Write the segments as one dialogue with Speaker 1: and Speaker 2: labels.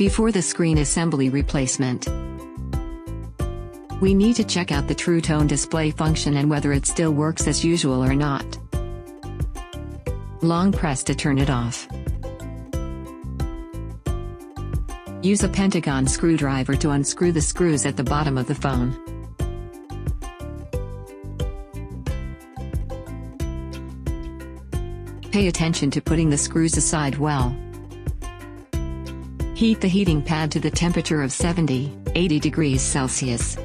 Speaker 1: Before the screen assembly replacement, we need to check out the True Tone display function and whether it still works as usual or not. Long press to turn it off. Use a pentagon screwdriver to unscrew the screws at the bottom of the phone. Pay attention to putting the screws aside well. Heat the heating pad to the temperature of 70-80 degrees Celsius.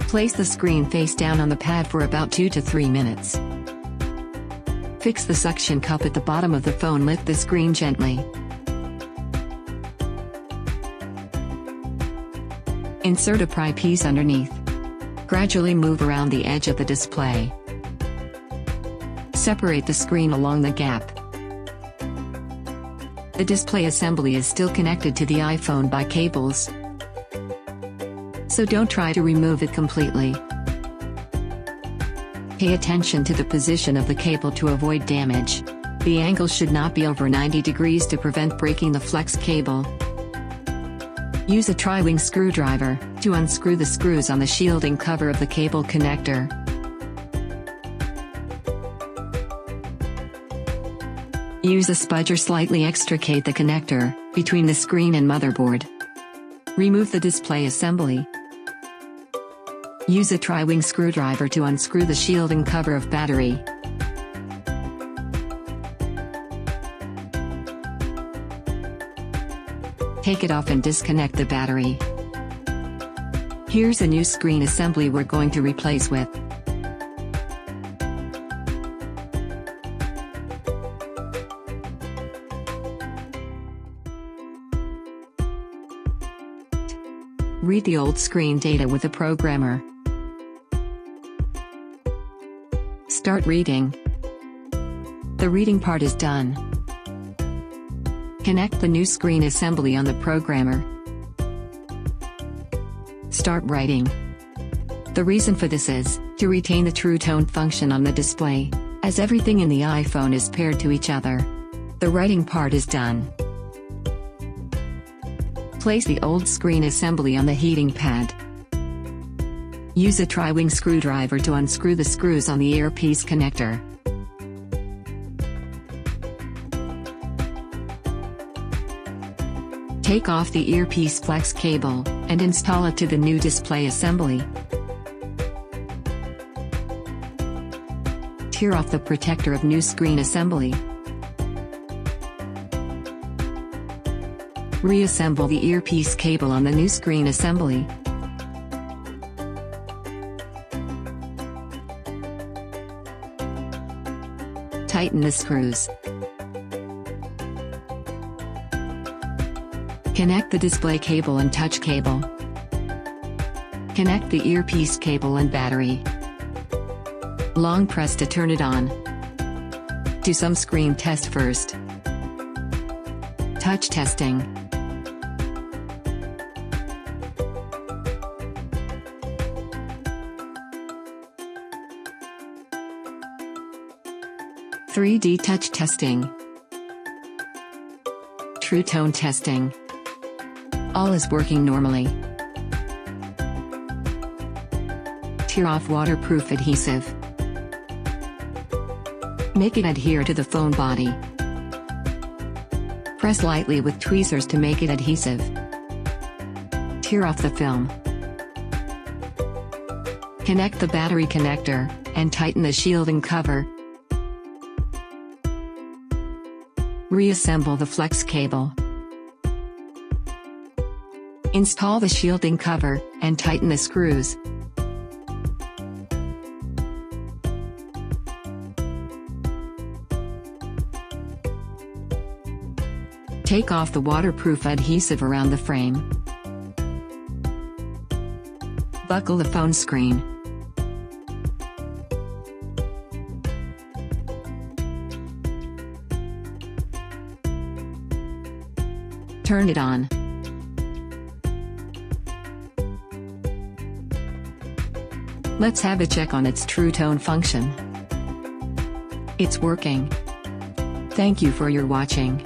Speaker 1: Place the screen face down on the pad for about 2 to 3 minutes. Fix the suction cup at the bottom of the phone. Lift the screen gently. Insert a pry piece underneath. Gradually move around the edge of the display. Separate the screen along the gap. The display assembly is still connected to the iPhone by cables, so don't try to remove it completely. Pay attention to the position of the cable to avoid damage. The angle should not be over 90 degrees to prevent breaking the flex cable. Use a tri-wing screwdriver to unscrew the screws on the shielding cover of the cable connector. Use a spudger slightly extricate the connector between the screen and motherboard. Remove the display assembly. Use a tri-wing screwdriver to unscrew the shielding cover of battery. Take it off and disconnect the battery. Here's a new screen assembly we're going to replace with. Read the old screen data with a programmer. Start reading. The reading part is done. Connect the new screen assembly on the programmer. Start writing. The reason for this is to retain the True Tone function on the display, as everything in the iPhone is paired to each other. The writing part is done. Place the old screen assembly on the heating pad. Use a tri-wing screwdriver to unscrew the screws on the earpiece connector. Take off the earpiece flex cable and install it to the new display assembly. Tear off the protector of new screen assembly. Reassemble the earpiece cable on the new screen assembly. Tighten the screws. Connect the display cable and touch cable. Connect the earpiece cable and battery. Long press to turn it on. Do some screen test first. Touch testing. (3D touch testing). True Tone testing. All is working normally. Tear off waterproof adhesive. Make it adhere to the phone body. Press lightly with tweezers to make it adhesive. Tear off the film. Connect the battery connector, and tighten the shielding cover. Reassemble the flex cable. Install the shielding cover, and tighten the screws. Take off the waterproof adhesive around the frame. Buckle the phone screen. Turn it on. Let's have a check on its True Tone function. It's working. Thank you for your watching.